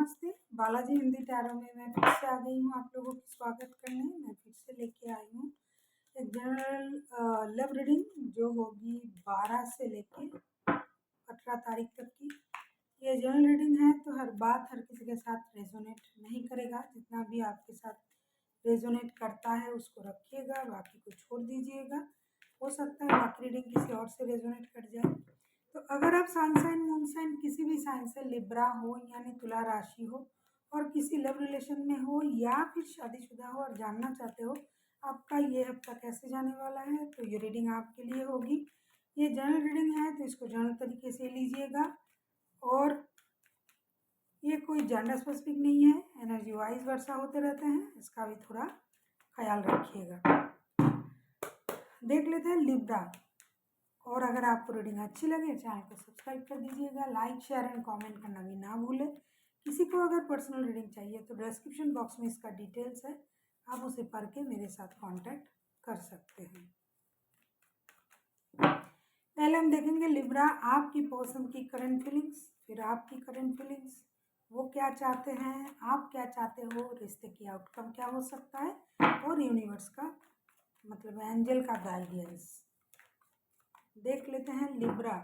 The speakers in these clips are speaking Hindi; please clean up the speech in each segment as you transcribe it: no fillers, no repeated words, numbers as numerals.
नमस्ते, बालाजी हिंदी टैरो में मैं फिर से आ गई हूँ आप लोगों की स्वागत करने। मैं फिर से लेके आई हूँ एक जनरल लव रीडिंग जो होगी 12 से लेके 18 तारीख तक की। ये जनरल रीडिंग है तो हर बात हर किसी के साथ रेजोनेट नहीं करेगा। जितना भी आपके साथ रेजोनेट करता है उसको रखिएगा, बाकी को छोड़ दीजिएगा। हो सकता है बाकी रीडिंग किसी और से रेजोनेट कर जाए। तो अगर आप सन साइन मून साइन किसी भी साइन से लिब्रा हो यानी तुला राशि हो और किसी लव रिलेशन में हो या फिर शादीशुदा हो और जानना चाहते हो आपका ये हफ्ता कैसे जाने वाला है, तो ये रीडिंग आपके लिए होगी। ये जनरल रीडिंग है तो इसको जनरल तरीके से लीजिएगा और ये कोई जेंडर स्पेसिफिक नहीं है, एनर्जी वाइज वर्षा होते रहते हैं, इसका भी थोड़ा ख्याल रखिएगा। देख लेते हैं लिब्रा। और अगर आपको रीडिंग अच्छी लगे चैनल को सब्सक्राइब कर दीजिएगा, लाइक शेयर एंड कमेंट करना भी ना भूलें। किसी को अगर पर्सनल रीडिंग चाहिए तो डिस्क्रिप्शन बॉक्स में इसका डिटेल्स है, आप उसे पढ़ के मेरे साथ कांटेक्ट कर सकते हैं। पहले हम देखेंगे लिब्रा आपकी पर्सन की करंट फीलिंग्स, फिर आपकी करंट फीलिंग्स, वो क्या चाहते हैं, आप क्या चाहते हो, रिश्ते की आउटकम क्या हो सकता है और यूनिवर्स का मतलब एंजल का गाइडेंस। देख लेते हैं लिब्रा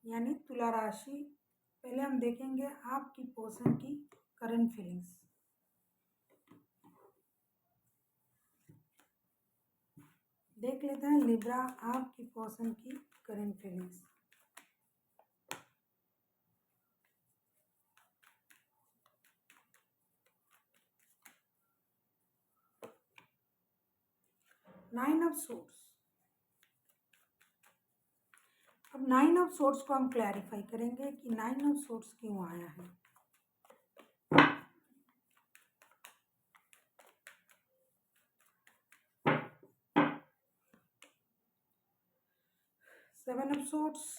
यानी तुला राशि। पहले हम देखेंगे आपकी पर्सन की करंट फीलिंग्स। देख लेते हैं लिब्रा आपकी पर्सन की current feelings. Nine of swords. अब नाइन ऑफ सोर्ड्स को हम क्लैरिफाई करेंगे कि नाइन ऑफ सोर्ड्स क्यों आया है। Seven of swords,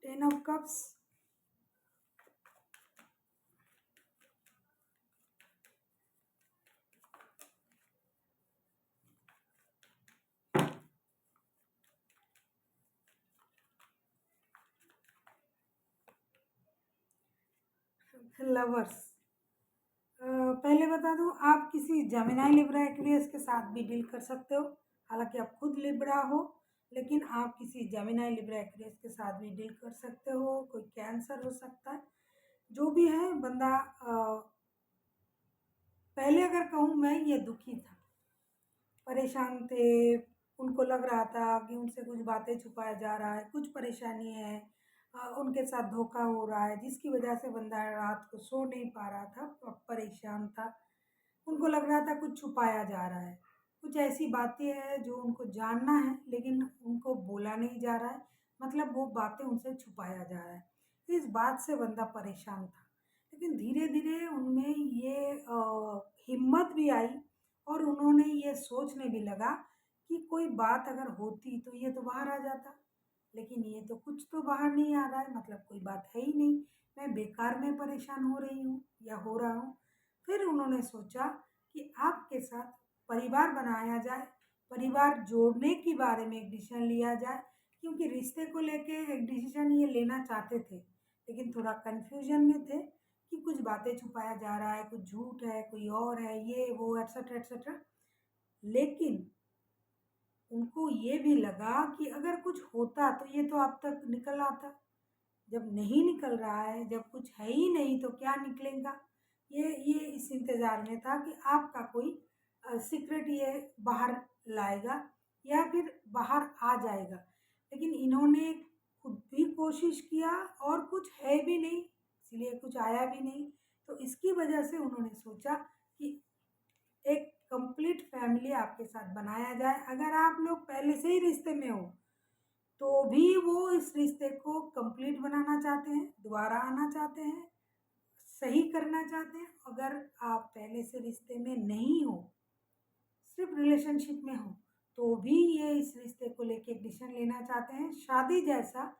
ten of cups, lovers. पहले बता दूं आप किसी जेमिनी लिब्रा एक्वेरियस के साथ भी डील कर सकते हो। हालांकि आप खुद लिब्रा हो लेकिन आप किसी जेमिनी लिब्रा एक्वेरियस के साथ भी डील कर सकते हो। कोई कैंसर हो सकता है, जो भी है बंदा पहले अगर कहूँ मैं ये दुखी था, परेशान थे, उनको लग रहा था कि उनसे कुछ बातें छुपाया जा रहा है, कुछ परेशानी है, उनके साथ धोखा हो रहा है जिसकी वजह से बंदा रात को सो नहीं पा रहा था, परेशान था। उनको लग रहा था कुछ छुपाया जा रहा है, कुछ ऐसी बातें हैं जो उनको जानना है लेकिन उनको बोला नहीं जा रहा है, मतलब वो बातें उनसे छुपाया जा रहा है। इस बात से बंदा परेशान था। लेकिन धीरे धीरे उनमें ये हिम्मत भी आई और उन्होंने ये सोचने भी लगा कि कोई बात अगर होती तो ये तो बाहर आ जाता, लेकिन ये तो कुछ तो बाहर नहीं आ रहा है, मतलब कोई बात है ही नहीं, मैं बेकार में परेशान हो रही हूँ या हो रहा हूँ। फिर उन्होंने सोचा कि आपके साथ परिवार बनाया जाए, परिवार जोड़ने के बारे में एक डिसीजन लिया जाए, क्योंकि रिश्ते को लेके एक डिसीजन ये लेना चाहते थे लेकिन थोड़ा कन्फ्यूजन में थे कि कुछ बातें छुपाया जा रहा है, कुछ झूठ है, कोई और है, ये वो एट्सेट्रा एट्सेट्रा। लेकिन उनको ये भी लगा कि अगर कुछ होता तो ये तो अब तक निकल आता, जब नहीं निकल रहा है, जब कुछ है ही नहीं तो क्या निकलेगा। ये इस इंतज़ार में था कि आपका कोई सीक्रेट ये बाहर लाएगा या फिर बाहर आ जाएगा। लेकिन इन्होंने खुद भी कोशिश किया और कुछ है भी नहीं, इसलिए कुछ आया भी नहीं। तो इसकी वजह से उन्होंने सोचा कि एक कंप्लीट फैमिली आपके साथ बनाया जाए। अगर आप लोग पहले से ही रिश्ते में हो तो भी वो इस रिश्ते को कंप्लीट बनाना चाहते हैं, दोबारा आना चाहते हैं, सही करना चाहते हैं। अगर आप पहले से रिश्ते में नहीं हो, सिर्फ रिलेशनशिप में हो, तो भी ये इस रिश्ते को लेके एक डिसीजन लेना चाहते हैं, शादी जैसा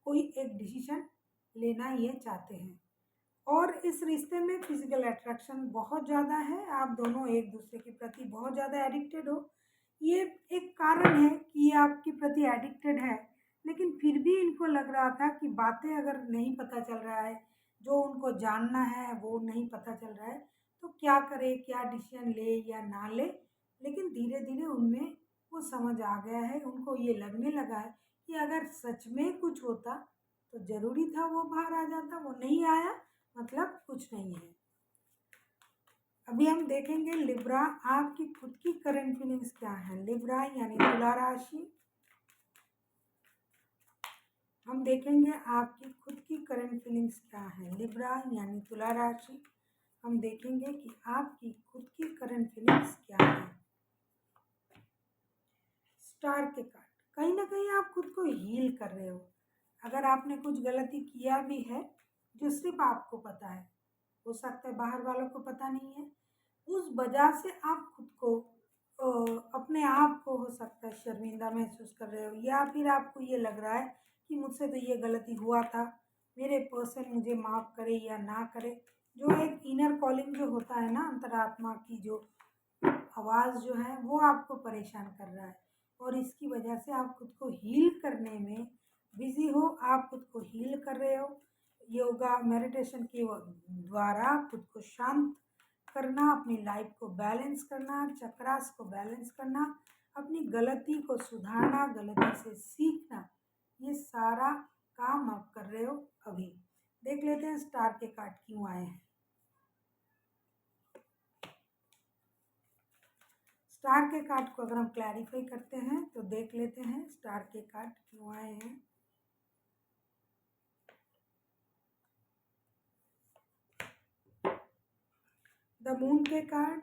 कोई एक डिसीजन लेना ये चाहते हैं। और इस रिश्ते में फिजिकल अट्रैक्शन बहुत ज़्यादा है, आप दोनों एक दूसरे के प्रति बहुत ज़्यादा एडिक्टेड हो। ये कारण है कि ये आपके प्रति एडिक्टेड है, लेकिन फिर भी इनको लग रहा था कि बातें अगर नहीं पता चल रहा है, जो उनको जानना है वो नहीं पता चल रहा है, तो क्या करे, क्या डिसीजन ले या ना ले। लेकिन धीरे धीरे उनमें वो समझ आ गया है, उनको ये लगने लगा है कि अगर सच में कुछ होता तो ज़रूरी था वो बाहर आ जाता, वो नहीं आया मतलब कुछ नहीं है। अभी हम देखेंगे लिब्रा, आपकी खुद की करंट फीलिंग्स क्या है। लिब्रा यानी तुला राशि, हम देखेंगे आपकी खुद की करंट फीलिंग्स क्या है। लिब्रा यानी तुला राशि, हम देखेंगे कि आपकी खुद की करंट फीलिंग्स क्या है। स्टार के कार्ड, कहीं ना कहीं आप खुद को हील कर रहे हो। अगर आपने कुछ गलती किया भी है जो सिर्फ आपको पता है, हो सकता है बाहर वालों को पता नहीं है, उस वजह से आप खुद को अपने आप को हो सकता है शर्मिंदा महसूस कर रहे हो, या फिर आपको ये लग रहा है कि मुझसे तो ये गलती हुआ था, मेरे पर्सन मुझे माफ़ करे या ना करे। जो एक इनर कॉलिंग जो होता है ना, अंतरात्मा की जो आवाज़ जो है वो आपको परेशान कर रहा है, और इसकी वजह से आप खुद को हील करने में बिजी हो, आप खुद को हील कर रहे हो। योगा मेडिटेशन के द्वारा खुद को शांत करना, अपनी लाइफ को बैलेंस करना, चक्रास को बैलेंस करना, अपनी गलती को सुधारना, गलती से सीखना, ये सारा काम आप कर रहे हो। अभी देख लेते हैं स्टार के कार्ड क्यों आए हैं। स्टार के कार्ड को अगर हम क्लैरिफाई करते हैं तो देख लेते हैं स्टार के कार्ड क्यों आए हैं। द मून के कार्ड,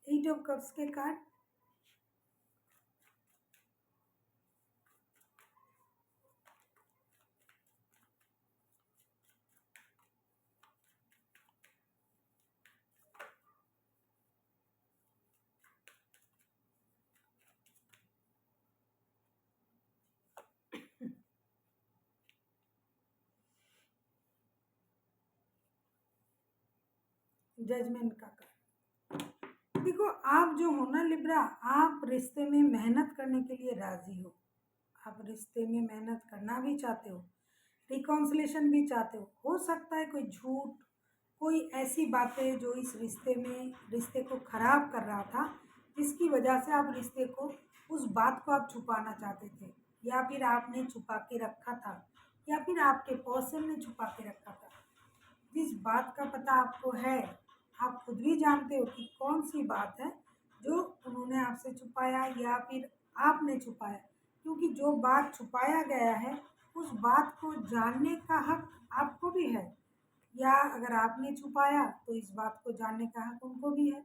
एट ऑफ कप्स के कार्ड, जजमेंट का कार्ड। देखो, आप जो हो ना लिब्रा, आप रिश्ते में मेहनत करने के लिए राजी हो, आप रिश्ते में मेहनत करना भी चाहते हो, रिकॉन्सिलेशन भी चाहते हो सकता है कोई झूठ, कोई ऐसी बातें जो इस रिश्ते को खराब कर रहा था, जिसकी वजह से आप रिश्ते को, उस बात को आप छुपाना चाहते थे, या फिर आपने छुपा के रखा था, या फिर आपके पर्सन ने छुपा के रखा था। जिस बात का पता आपको है, आप खुद भी जानते हो कि कौन सी बात है जो उन्होंने आपसे छुपाया या फिर आपने छुपाया, क्योंकि जो बात छुपाया गया है उस बात को जानने का हक आपको भी है, या अगर आपने छुपाया तो इस बात को जानने का हक उनको भी है।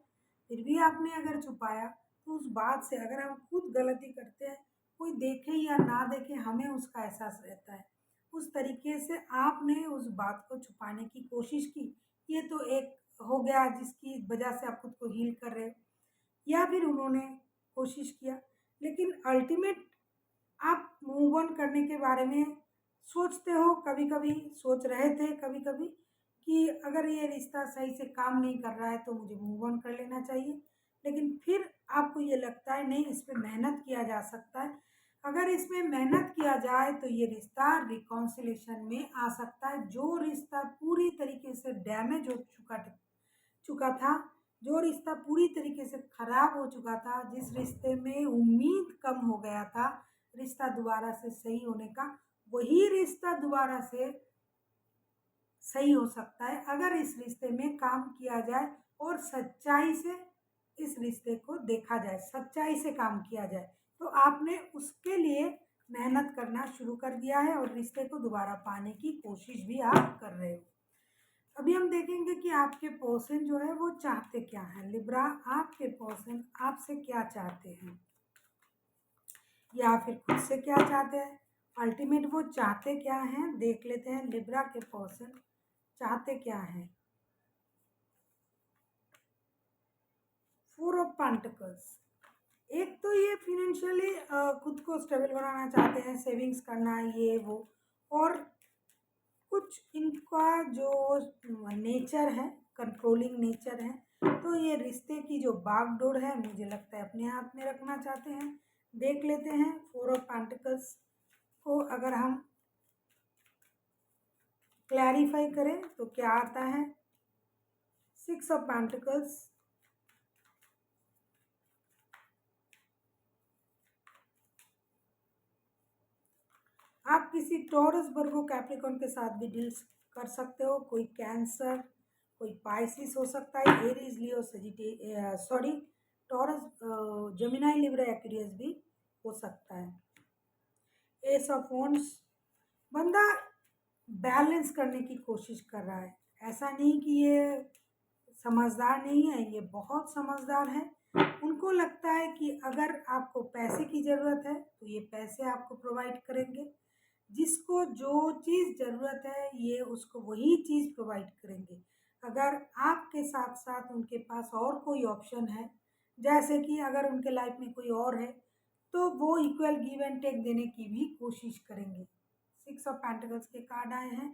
फिर भी आपने अगर छुपाया तो उस बात से अगर हम खुद गलती करते हैं, कोई देखे या ना देखे हमें उसका एहसास रहता है। उस तरीके से आपने उस बात को छुपाने की कोशिश की, ये तो एक हो गया जिसकी वजह से आप खुद को हील कर रहे हो, या फिर उन्होंने कोशिश किया, लेकिन अल्टीमेट आप मूव ऑन करने के बारे में सोचते हो, कभी कभी सोच रहे थे कभी कभी कि अगर ये रिश्ता सही से काम नहीं कर रहा है तो मुझे मूव ऑन कर लेना चाहिए, लेकिन फिर आपको ये लगता है नहीं, इस पर मेहनत किया जा सकता है, अगर इसमें मेहनत किया जाए तो ये रिश्ता रिकॉन्सिलेशन में आ सकता है। जो रिश्ता पूरी तरीके से डैमेज हो चुका था, जो रिश्ता पूरी तरीके से खराब हो चुका था, जिस रिश्ते में उम्मीद कम हो गया था रिश्ता दोबारा से सही होने का, वही रिश्ता दोबारा से सही हो सकता है अगर इस रिश्ते में काम किया जाए और सच्चाई से इस रिश्ते को देखा जाए, सच्चाई से काम किया जाए। तो आपने उसके लिए मेहनत करना शुरू कर दिया है और रिश्ते को दोबारा पाने की कोशिश भी आप कर रहे हो। अभी हम देखेंगे कि आपके पर्सन जो है वो चाहते क्या हैं। लिब्रा, आपके पर्सन आपसे क्या चाहते हैं, या फिर खुद से क्या चाहते हैं, अल्टीमेट वो चाहते क्या हैं देख लेते हैं। लिब्रा के पर्सन चाहते क्या हैं। 4 ऑफ पेंटिकल्स। एक तो ये फिनेंशियली खुद को स्टेबल बनाना चाहते हैं, सेविंग्स करना ये वो, और कुछ इनका जो नेचर है, कंट्रोलिंग नेचर है, तो ये रिश्ते की जो बागडोर है मुझे लगता है अपने हाथ में रखना चाहते हैं। देख लेते हैं 4 ऑफ पेंटिकल्स को अगर हम क्लैरिफाई करें तो क्या आता है। 6 ऑफ पेंटिकल्स, आप किसी टॉरस वर्गो कैप्रिकॉर्न के साथ भी डील्स कर सकते हो। कोई कैंसर, कोई पाइसिस हो सकता है, Aries, Leo, sorry Taurus, Gemini, Libra, Aquarius भी हो सकता है। एस ऑफ वॉन्ड्स, बंदा बैलेंस करने की कोशिश कर रहा है। ऐसा नहीं कि ये समझदार नहीं है, ये बहुत समझदार है। उनको लगता है कि अगर आपको पैसे की ज़रूरत है तो ये पैसे आपको प्रोवाइड करेंगे। जिसको जो चीज़ ज़रूरत है ये उसको वही चीज़ प्रोवाइड करेंगे। अगर आपके साथ साथ उनके पास और कोई ऑप्शन है, जैसे कि अगर उनके लाइफ में कोई और है, तो वो इक्वल गिव एंड टेक देने की भी कोशिश करेंगे। 6 ऑफ पेंटिकल्स के कार्ड आए हैं।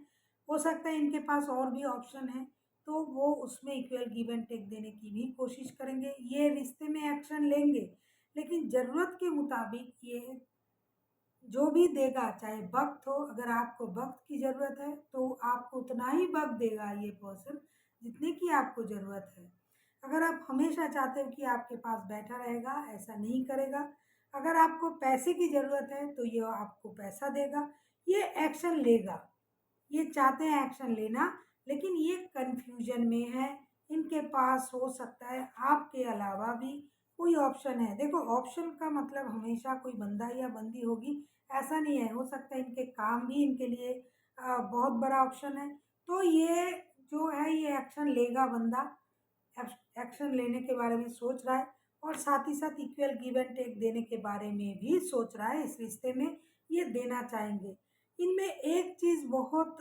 हो सकता है इनके पास और भी ऑप्शन है, तो वो उसमें इक्वल गिव एंड टेक देने की भी कोशिश करेंगे। ये रिश्ते में एक्शन लेंगे, लेकिन ज़रूरत के मुताबिक ये जो भी देगा, चाहे वक्त हो, अगर आपको वक्त की ज़रूरत है तो आपको उतना ही वक्त देगा ये पर्सन जितने की आपको ज़रूरत है। अगर आप हमेशा चाहते हो कि आपके पास बैठा रहेगा, ऐसा नहीं करेगा। अगर आपको पैसे की ज़रूरत है तो ये आपको पैसा देगा, ये एक्शन लेगा। ये चाहते हैं एक्शन लेना, लेकिन ये कन्फ्यूजन में है। इनके पास हो सकता है आपके अलावा भी कोई ऑप्शन है। देखो, ऑप्शन का मतलब हमेशा कोई बंदा या बंदी होगी ऐसा नहीं है। हो सकता है इनके काम भी इनके लिए बहुत बड़ा ऑप्शन है। तो ये जो है ये एक्शन लेगा बंदा, एक्शन लेने के बारे में सोच रहा है, और साथ ही साथ इक्वल गिव एंड टेक देने के बारे में भी सोच रहा है। इस रिश्ते में ये देना चाहेंगे। इनमें एक चीज़ बहुत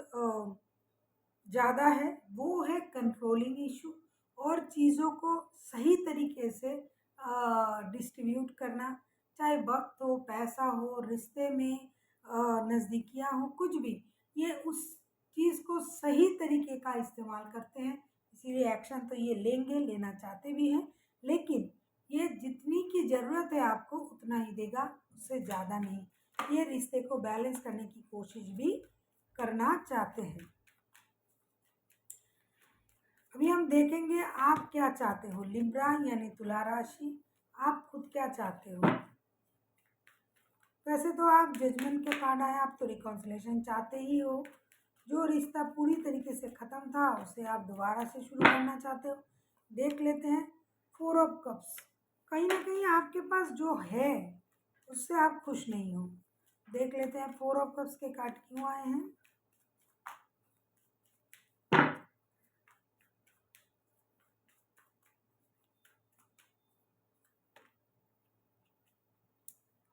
ज़्यादा है, वो है कंट्रोलिंग इशू, और चीज़ों को सही तरीके से डिस्ट्रीब्यूट करना, चाहे वक्त हो, पैसा हो, रिश्ते में नज़दीकियाँ हो, कुछ भी, ये उस चीज़ को सही तरीके का इस्तेमाल करते हैं। इसीलिए एक्शन तो ये लेंगे, लेना चाहते भी हैं, लेकिन ये जितनी की ज़रूरत है आपको उतना ही देगा, उससे ज़्यादा नहीं। ये रिश्ते को बैलेंस करने की कोशिश भी करना चाहते हैं। अभी हम देखेंगे आप क्या चाहते हो। लिब्रा यानी तुला राशि, आप खुद क्या चाहते हो। वैसे तो आप जजमेंट के कार्ड आए, आप तो रिकॉन्सिलेशन चाहते ही हो। जो रिश्ता पूरी तरीके से ख़त्म था उसे आप दोबारा से शुरू करना चाहते हो। देख लेते हैं 4 ऑफ कप्स। कहीं ना कहीं आपके पास जो है उससे आप खुश नहीं हो। देख लेते हैं 4 ऑफ कप्स के कार्ड क्यों आए हैं।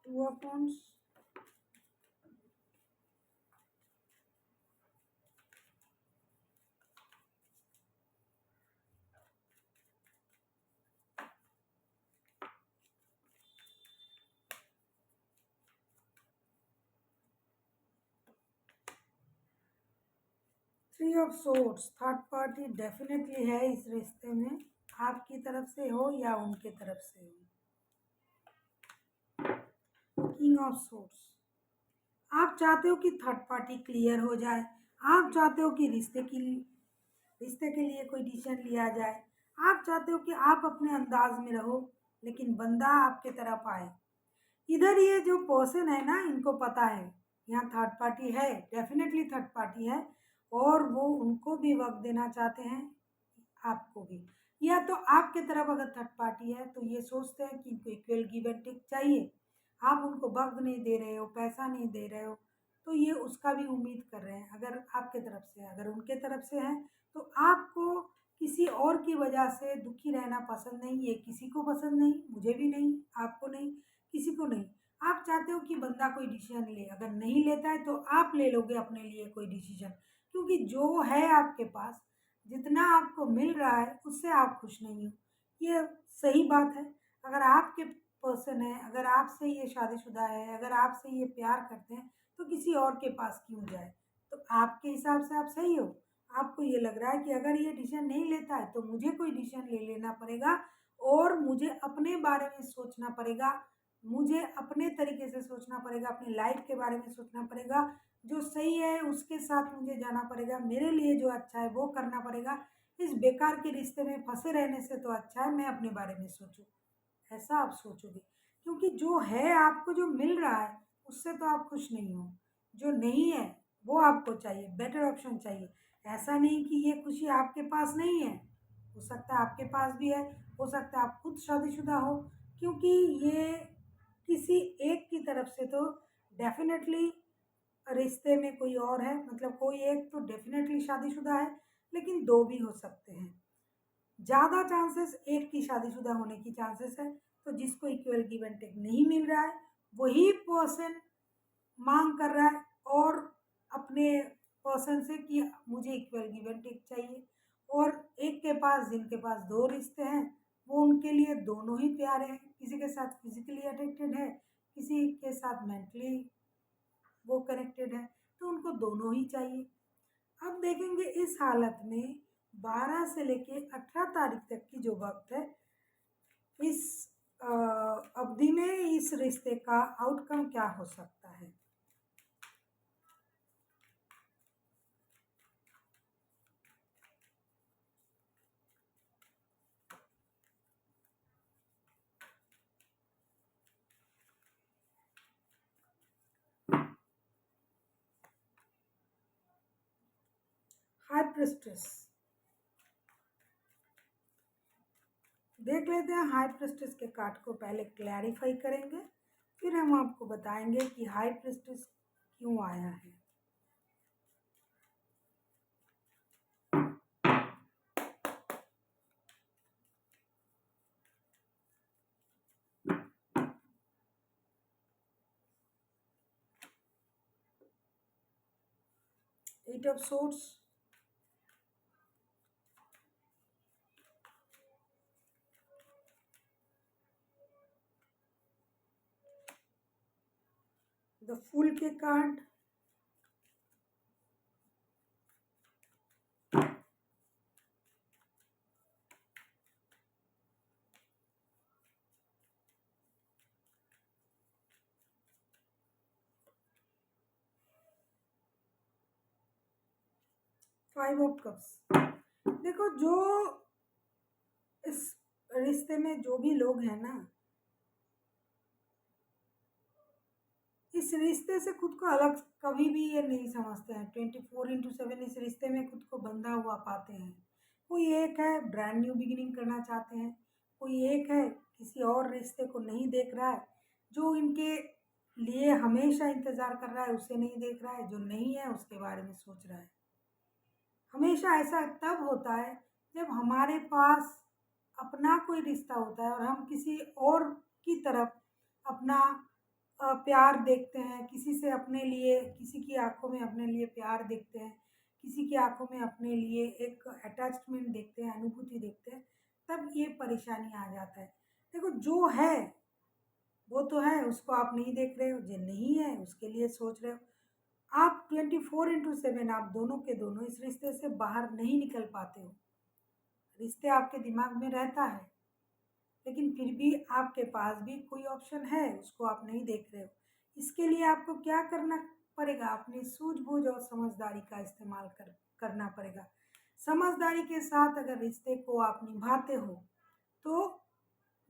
2 of wands, 3 of swords। Third party definitely है इस रिश्ते में, आपकी तरफ से हो या उनके तरफ से हो। किंग ऑफ swords, आप चाहते हो कि थर्ड पार्टी क्लियर हो जाए। आप चाहते हो कि रिश्ते के लिए कोई डिसीजन लिया जाए। आप चाहते हो कि आप अपने अंदाज में रहो, लेकिन बंदा आपके तरफ आए। इधर ये जो पर्सन है ना, इनको पता है यहाँ थर्ड पार्टी है, डेफिनेटली थर्ड पार्टी है, और वो उनको भी वक्त देना चाहते हैं, आपको भी। या तो आपके तरफ अगर थर्ड पार्टी है तो ये सोचते हैं कि इनको इक्वल गिव एंड टेक चाहिए। आप उनको वक्त नहीं दे रहे हो, पैसा नहीं दे रहे हो, तो ये उसका भी उम्मीद कर रहे हैं। अगर आपके तरफ से है, अगर उनके तरफ से है, तो आपको किसी और की वजह से दुखी रहना पसंद नहीं। ये किसी को पसंद नहीं, मुझे भी नहीं, आपको नहीं, किसी को नहीं। आप चाहते हो कि बंदा कोई डिसीजन ले, अगर नहीं लेता है तो आप ले लोगे अपने लिए कोई डिसीजन, क्योंकि जो है आपके पास, जितना आपको मिल रहा है उससे आप खुश नहीं हो। ये सही बात है। अगर आपके पर्सन है, अगर आपसे ये शादीशुदा है, अगर आपसे ये प्यार करते हैं, तो किसी और के पास क्यों जाए? तो आपके हिसाब से आप सही हो। आपको ये लग रहा है कि अगर ये डिसीजन नहीं लेता है तो मुझे कोई डिसीजन ले लेना पड़ेगा और मुझे अपने बारे में सोचना पड़ेगा, मुझे अपने तरीके से सोचना पड़ेगा, अपनी लाइफ के बारे में सोचना पड़ेगा, जो सही है उसके साथ मुझे जाना पड़ेगा, मेरे लिए जो अच्छा है वो करना पड़ेगा। इस बेकार के रिश्ते में फंसे रहने से तो अच्छा है मैं अपने बारे में सोचूं। ऐसा आप सोचोगे, क्योंकि जो है आपको जो मिल रहा है उससे तो आप खुश नहीं हो। जो नहीं है वो आपको चाहिए, बेटर ऑप्शन चाहिए। ऐसा नहीं कि ये खुशी आपके पास नहीं है, हो सकता है आपके पास भी है, हो सकता है आप खुद शादीशुदा हो, क्योंकि ये किसी एक की तरफ से तो डेफिनेटली रिश्ते में कोई और है, मतलब कोई एक तो डेफिनेटली शादीशुदा है, लेकिन दो भी हो सकते हैं। ज़्यादा चांसेस एक की शादीशुदा होने की चांसेस है। तो जिसको इक्वल गिव एंड टेक नहीं मिल रहा है वही पर्सन मांग कर रहा है और अपने पर्सन से कि मुझे इक्वल गिव एंड टेक चाहिए। और एक के पास, जिनके पास दो रिश्ते हैं, वो उनके लिए दोनों ही प्यारे हैं। किसी के साथ फिजिकली अट्रैक्टेड है, किसी के साथ मेंटली वो कनेक्टेड है, तो उनको दोनों ही चाहिए। अब देखेंगे इस हालत में 12 से लेके 18 तारीख तक की जो वक्त है, इस अवधि में इस रिश्ते का आउटकम क्या हो सकता है। हाई प्रेस्टिस देख लेते हैं। हाई प्रेस्टिस के कार्ड को पहले क्लैरिफाई करेंगे, फिर हम आपको बताएंगे कि हाई प्रेस्टिस क्यों आया है। 8 ऑफ सोर्ड्स, द फूल के कार्ड, 5 ऑफ कप्स। देखो, जो इस रिश्ते में जो भी लोग हैं ना, इस रिश्ते से खुद को अलग कभी भी ये नहीं समझते हैं। 24/7 इस रिश्ते में खुद को बंधा हुआ पाते हैं। कोई एक है ब्रांड न्यू बिगिनिंग करना चाहते हैं, कोई एक है किसी और रिश्ते को नहीं देख रहा है, जो इनके लिए हमेशा इंतजार कर रहा है उसे नहीं देख रहा है, जो नहीं है उसके बारे में सोच रहा है। हमेशा ऐसा तब होता है जब हमारे पास अपना कोई रिश्ता होता है और हम किसी और की तरफ अपना प्यार देखते हैं, किसी से अपने लिए, किसी की आंखों में अपने लिए प्यार देखते हैं, किसी की आंखों में अपने लिए एक अटैचमेंट देखते हैं, अनुभूति देखते हैं, तब ये परेशानी आ जाता है। देखो, जो है वो तो है, उसको आप नहीं देख रहे हो, जो नहीं है उसके लिए सोच रहे हो। आप 24/7 आप दोनों के दोनों इस रिश्ते से बाहर नहीं निकल पाते हो। रिश्ते आपके दिमाग में रहता है, लेकिन फिर भी आपके पास भी कोई ऑप्शन है, उसको आप नहीं देख रहे हो। इसके लिए आपको क्या करना पड़ेगा? अपनी सूझबूझ और समझदारी का इस्तेमाल करना पड़ेगा। समझदारी के साथ अगर रिश्ते को आप निभाते हो तो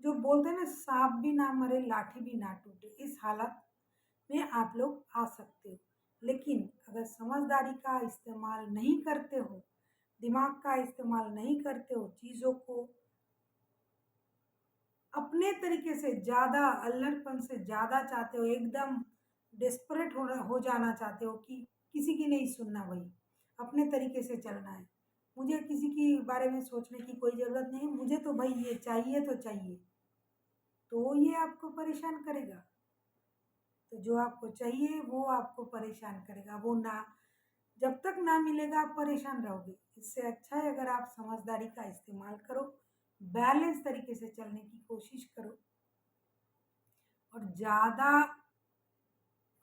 जो बोलते हैं ना, सांप भी ना मरे लाठी भी ना टूटे, इस हालत में आप लोग आ सकते हो। लेकिन अगर समझदारी का इस्तेमाल नहीं करते हो, दिमाग का इस्तेमाल नहीं करते हो, चीज़ों को अपने तरीके से ज़्यादा अल्हड़पन से ज़्यादा चाहते हो, एकदम डेस्परेट हो जाना चाहते हो कि किसी की नहीं सुनना, वही अपने तरीके से चलना है, मुझे किसी की बारे में सोचने की कोई ज़रूरत नहीं, मुझे तो भाई ये चाहिए तो चाहिए, तो ये आपको परेशान करेगा। तो जो आपको चाहिए वो आपको परेशान करेगा, वो ना, जब तक ना मिलेगा आप परेशान रहोगे। इससे अच्छा है अगर आप समझदारी का इस्तेमाल करो, बैलेंस तरीके से चलने की कोशिश करो और ज़्यादा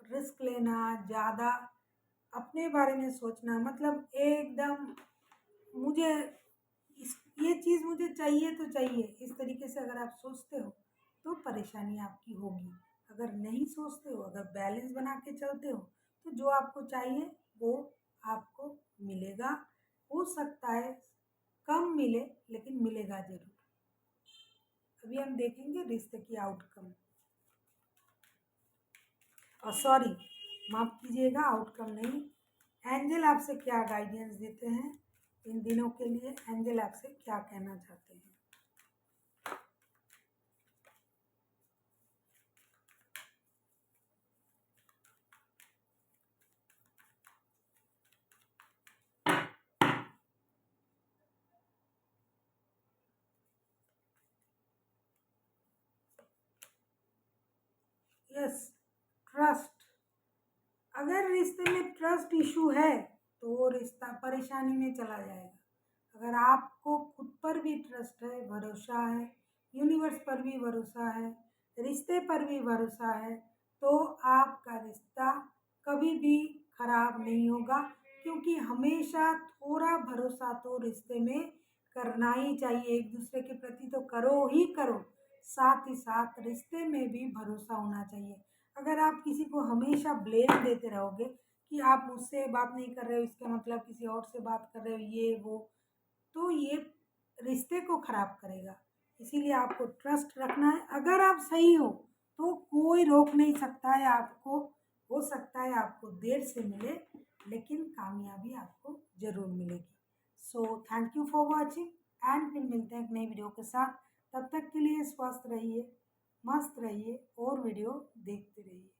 रिस्क लेना, ज़्यादा अपने बारे में सोचना, मतलब एकदम मुझे ये चीज़ मुझे चाहिए तो चाहिए, इस तरीके से अगर आप सोचते हो तो परेशानी आपकी होगी। अगर नहीं सोचते हो, अगर बैलेंस बना के चलते हो, तो जो आपको चाहिए वो आपको मिलेगा। हो सकता है कम मिले, लेकिन मिलेगा ज़रूर। अभी हम देखेंगे रिश्ते की आउटकम, और सॉरी, माफ़ कीजिएगा, आउटकम नहीं, एंजल आपसे क्या गाइडेंस देते हैं इन दिनों के लिए, एंजल आपसे क्या कहना चाहते हैं। Yes, trust. अगर रिश्ते में ट्रस्ट इशू है तो वो रिश्ता परेशानी में चला जाएगा। अगर आपको खुद पर भी ट्रस्ट है, भरोसा है, यूनिवर्स पर भी भरोसा है, रिश्ते पर भी भरोसा है, तो आपका रिश्ता कभी भी खराब नहीं होगा, क्योंकि हमेशा थोड़ा भरोसा तो रिश्ते में करना ही चाहिए। एक दूसरे के प्रति तो करो ही करो, साथ ही साथ रिश्ते में भी भरोसा होना चाहिए। अगर आप किसी को हमेशा ब्लेम देते रहोगे कि आप मुझसे बात नहीं कर रहे हो, इसका मतलब किसी और से बात कर रहे हो, ये वो, तो ये रिश्ते को खराब करेगा। इसीलिए आपको ट्रस्ट रखना है। अगर आप सही हो तो कोई रोक नहीं सकता है आपको। हो सकता है आपको देर से मिले, लेकिन कामयाबी आपको ज़रूर मिलेगी। So thank you for watching, and फिर मिलते हैं एक नई वीडियो के साथ। तब तक के लिए स्वस्थ रहिए, मस्त रहिए और वीडियो देखते रहिए।